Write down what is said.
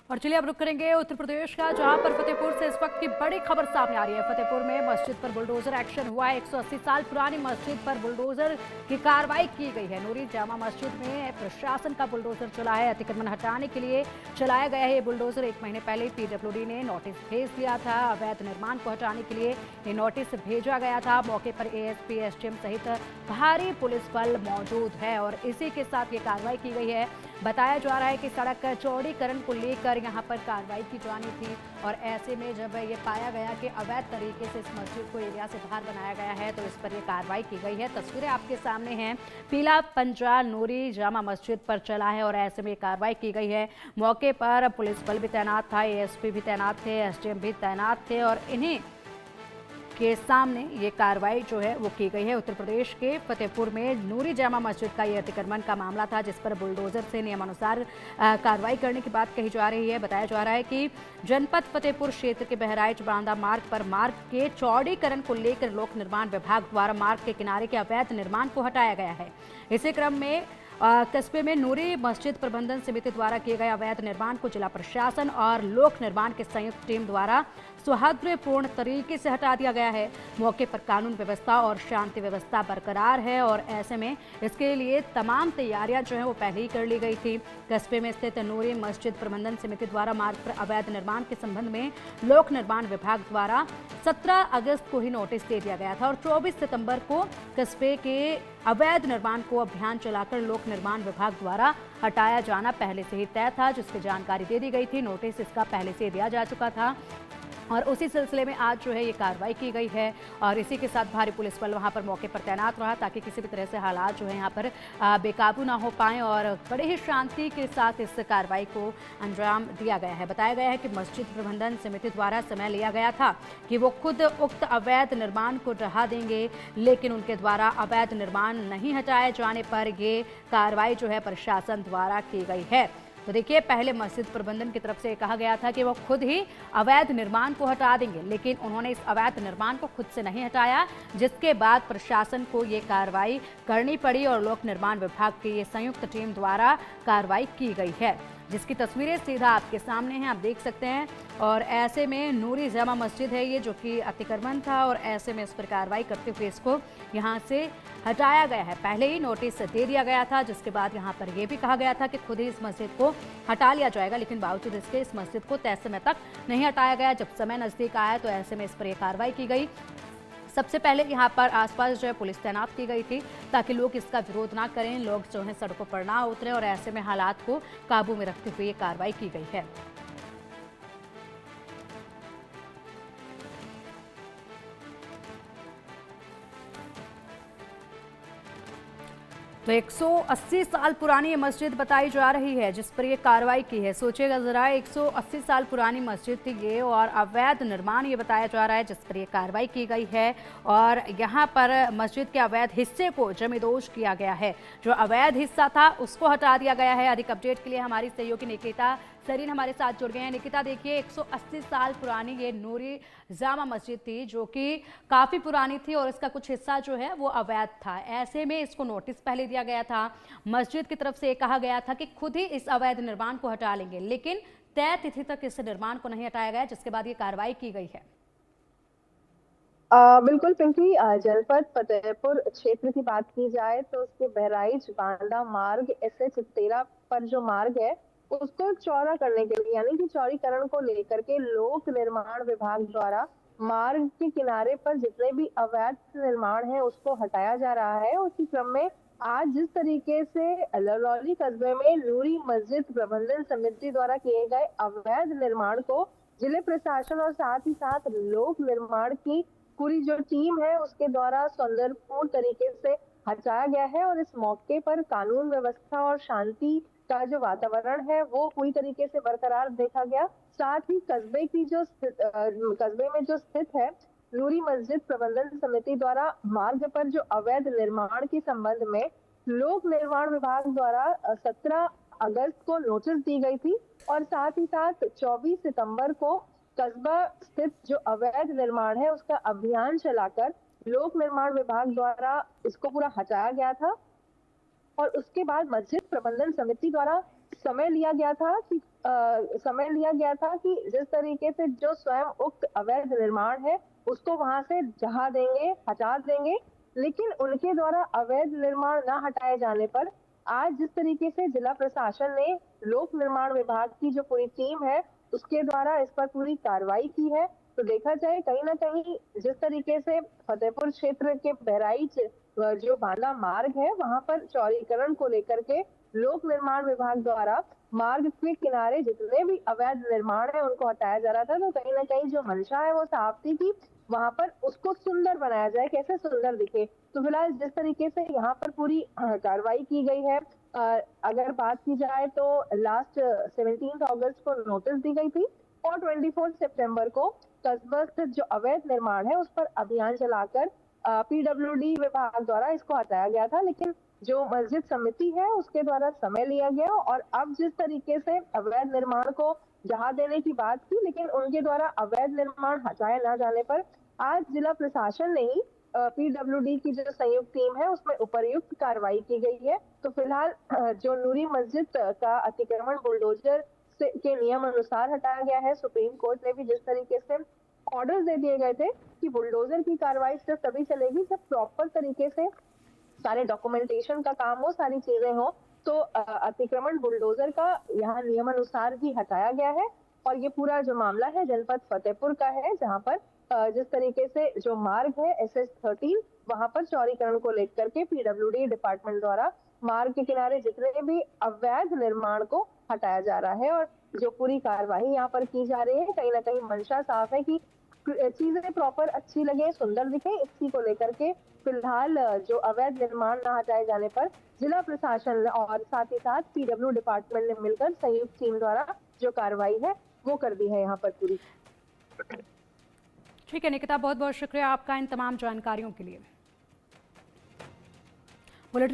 और चलिए अब रुक करेंगे उत्तर प्रदेश का, जहां पर फतेहपुर से इस वक्त की बड़ी खबर सामने आ रही है। फतेहपुर में मस्जिद पर बुलडोजर एक्शन हुआ है। 180 साल पुरानी मस्जिद पर बुलडोजर की कार्रवाई की गई है। नूरी जामा मस्जिद में प्रशासन का बुलडोजर चला है। अतिक्रमण हटाने के लिए चलाया गया है ये बुलडोजर। 1 महीने पहले पीडब्ल्यूडी ने नोटिस भेज दिया था। अवैध निर्माण को हटाने के लिए ये नोटिस भेजा गया था। मौके पर एएसपी, एसडीएम सहित भारी पुलिस बल मौजूद है और इसी के साथ ये कार्रवाई की गई है। बताया जा रहा है कि सड़क चौड़ीकरण को लेकर यहां पर कार्रवाई की जानी थी और ऐसे में जब ये पाया गया कि अवैध तरीके से इस मस्जिद को एरिया से बाहर बनाया गया है तो इस पर ये कार्रवाई की गई है। तस्वीरें आपके सामने हैं। पीला पंजा नूरी जामा मस्जिद पर चला है और ऐसे में कार्रवाई की गई है। मौके पर पुलिस बल भी तैनात था, एएसपी भी तैनात थे, एसडीएम भी तैनात थे और इन्हीं के सामने ये कार्रवाई जो है वो की गई है। उत्तर प्रदेश के फतेहपुर में नूरी जामा मस्जिद का ये अतिक्रमण का मामला था, जिस पर बुलडोजर से नियमानुसार कार्रवाई करने की बात कही जा रही है। बताया जा रहा है कि जनपद फतेहपुर क्षेत्र के बहराइच बांदा मार्ग पर मार्ग के चौड़ीकरण को लेकर लोक निर्माण विभाग द्वारा मार्ग के किनारे के अवैध निर्माण को हटाया गया है। इसी क्रम में कस्बे में नूरी मस्जिद प्रबंधन समिति द्वारा किए गए अवैध निर्माण को जिला प्रशासन और लोक निर्माण की संयुक्त टीम द्वारा सौहार्दपूर्ण तरीके से हटा दिया गया है। मौके पर कानून व्यवस्था और शांति व्यवस्था बरकरार है और ऐसे में इसके लिए तमाम तैयारियां जो है वो पहले ही कर ली गई थी। कस्बे में स्थित नूरी मस्जिद प्रबंधन समिति द्वारा मार्ग पर अवैध निर्माण के संबंध में लोक निर्माण विभाग द्वारा 17 अगस्त को ही नोटिस दे दिया गया था और 24 सितंबर को कस्बे के अवैध निर्माण को अभियान चलाकर लोक निर्माण विभाग द्वारा हटाया जाना पहले से ही तय था, जिसकी जानकारी दे दी गई थी। नोटिस इसका पहले से दिया जा चुका था और उसी सिलसिले में आज जो है ये कार्रवाई की गई है और इसी के साथ भारी पुलिस बल वहां पर मौके पर तैनात रहा ताकि किसी भी तरह से हालात जो है यहाँ पर बेकाबू ना हो पाएं और बड़े ही शांति के साथ इस कार्रवाई को अंजाम दिया गया है। बताया गया है कि मस्जिद प्रबंधन समिति द्वारा समय लिया गया था कि वो खुद उक्त अवैध निर्माण को ढहा देंगे, लेकिन उनके द्वारा अवैध निर्माण नहीं हटाए जाने पर ये कार्रवाई जो है प्रशासन द्वारा की गई है। तो देखिए, पहले मस्जिद प्रबंधन की तरफ से कहा गया था कि वो खुद ही अवैध निर्माण को हटा देंगे, लेकिन उन्होंने इस अवैध निर्माण को खुद से नहीं हटाया, जिसके बाद प्रशासन को ये कार्रवाई करनी पड़ी और लोक निर्माण विभाग की ये संयुक्त टीम द्वारा कार्रवाई की गई है, जिसकी तस्वीरें सीधा आपके सामने हैं, आप देख सकते हैं। और ऐसे में नूरी जामा मस्जिद है ये, जो कि अतिक्रमण था और ऐसे में इस पर कार्रवाई करते हुए इसको यहाँ से हटाया गया है। पहले ही नोटिस दे दिया गया था, जिसके बाद यहाँ पर यह भी कहा गया था कि खुद ही इस मस्जिद को हटा लिया जाएगा, लेकिन बावजूद इसके इस मस्जिद को तय समय तक नहीं हटाया गया। जब समय नजदीक आया तो ऐसे में इस पर यह कार्रवाई की गई। सबसे पहले यहाँ पर आसपास जो है पुलिस तैनात की गई थी ताकि लोग इसका विरोध ना करें, लोग जो है सड़कों पर ना उतरें और ऐसे में हालात को काबू में रखते हुए ये कार्रवाई की गई है। तो 180 साल पुरानी ये मस्जिद बताई जा रही है जिस पर ये कार्रवाई की है। सोचिएगा जरा, 180 साल पुरानी मस्जिद थी ये और अवैध निर्माण ये बताया जा रहा है जिस पर ये कार्रवाई की गई है और यहाँ पर मस्जिद के अवैध हिस्से को जमींदोज किया गया है। जो अवैध हिस्सा था उसको हटा दिया गया है। अधिक अपडेट के लिए हमारी सहयोगी निकिता सरीन हमारे साथ जुड़ गए हैं। निकिता, देखिए, 180 साल पुरानी ये नूरी जामा मस्जिद थी जो कि काफ़ी पुरानी थी और इसका कुछ हिस्सा जो है वो अवैध था। ऐसे में इसको नोटिस पहले दिया गया था। मस्जिद की तरफ से कहा गया था कि खुद ही इस अवैध निर्माण को हटा लेंगे, लेकिन तय तिथि तक इस निर्माण को नहीं हटाया गया, जिसके बाद ये कार्रवाई की गई है। बिल्कुल पिंकी, जनपद फतेहपुर क्षेत्र की बात की जाए तो उसके बहराइच बांदा मार्ग एसएच 13 पर जो मार्ग है उसको चौड़ा करने के लिए, यानी कि चौड़ीकरण को लेकर के लोक निर्माण विभाग द्वारा मार्ग के किनारे पर जितने भी अवैध निर्माण है उसको हटाया जा रहा है। उसी क्रम में आज जिस तरीके से लरौली कस्बे में नूरी मस्जिद प्रबंधन समिति द्वारा किए गए अवैध निर्माण को जिले प्रशासन और साथ ही साथ लोक निर्माण की पूरी जो टीम है उसके द्वारा सौंदर्यपूर्ण तरीके से हटाया गया है और इस मौके पर कानून व्यवस्था और शांति का जो वातावरण है वो पूरी तरीके से बरकरार देखा गया। साथ ही कस्बे की जो कस्बे में जो स्थित है नूरी मस्जिद प्रबंधन समिति द्वारा मार्ग पर जो अवैध निर्माण के संबंध में लोक निर्माण विभाग द्वारा 17 अगस्त को नोटिस दी गई थी और साथ ही साथ 24 सितंबर को कस्बा स्थित जो अवैध निर्माण है उसका अभियान चलाकर लोक निर्माण विभाग द्वारा इसको पूरा हटाया गया था और उसके बाद मस्जिद प्रबंधन समिति द्वारा समय लिया गया था कि जिस तरीके से जो स्वयं उक्त अवैध निर्माण है उसको वहां से जहा देंगे, हटा देंगे, लेकिन उनके द्वारा अवैध निर्माण न हटाए जाने पर आज जिस तरीके से जिला प्रशासन ने लोक निर्माण विभाग की जो पूरी टीम है उसके द्वारा इस पर पूरी कार्रवाई की है, तो देखा जाए कहीं ना कहीं जिस तरीके से फतेहपुर क्षेत्र के बहराइच जो बांदा मार्ग है वहां पर चौड़ीकरण को लेकर के लोक निर्माण विभाग द्वारा मार्ग के किनारे जितने भी अवैध निर्माण है उनको हटाया जा रहा था, तो कहीं ना कहीं जो मंशा है वो साफ थी कि वहां पर उसको सुंदर बनाया जाए, कैसे सुंदर दिखे। तो फिलहाल जिस तरीके से यहाँ पर पूरी कार्रवाई की गई है, अगर बात की जाए तो लास्ट 17 अगस्त को नोटिस दी गई थी और 24 सितंबर को कस्बा स्थित जो अवैध निर्माण है उस पर अभियान चलाकर पीडब्ल्यूडी विभाग द्वारा इसको हटाया गया था, लेकिन जो मस्जिद समिति है उसके द्वारा समय लिया गया और अब जिस तरीके से अवैध निर्माण को जहा देने की बात की, लेकिन उनके द्वारा अवैध निर्माण हटाए ना जाने पर आज जिला प्रशासन ने ही पीडब्ल्यूडी की जो संयुक्त टीम है उसमें उपयुक्त कार्रवाई की गई है। तो फिलहाल जो नूरी मस्जिद का अतिक्रमण बुलडोजर के नियम अनुसार हटाया गया है। सुप्रीम कोर्ट ने भी जिस तरीके से ऑर्डर्स दे दिए गए थे कि बुलडोजर की कार्रवाई सिर्फ तभी चलेगी जब प्रॉपर तरीके से सारे डॉक्यूमेंटेशन का काम हो, सारी चीजें हो, तो अतिक्रमण बुलडोजर का यहाँ नियमानुसार ही हटाया गया है। और ये पूरा जो मामला है जनपद फतेहपुर का है, जहाँ पर जिस तरीके से जो मार्ग है SS13 वहां पर चौड़ीकरण को लेकर के पीडब्ल्यूडी डिपार्टमेंट द्वारा मार्ग के किनारे जितने भी अवैध निर्माण को हटाया जा रहा है और जो पूरी कार्रवाई यहाँ पर की जा रही है, कहीं ना कहीं मंशा साफ है कि चीजें प्रॉपर अच्छी लगे, सुंदर दिखे, इसी को लेकर के फिलहाल जो अवैध निर्माण न हटाए जाने पर जिला प्रशासन और साथ ही साथ पीडब्ल्यू डिपार्टमेंट ने मिलकर संयुक्त टीम द्वारा जो कार्रवाई है वो कर दी है यहाँ पर पूरी। ठीक है निकिता, बहुत बहुत शुक्रिया आपका इन तमाम जानकारियों के लिए।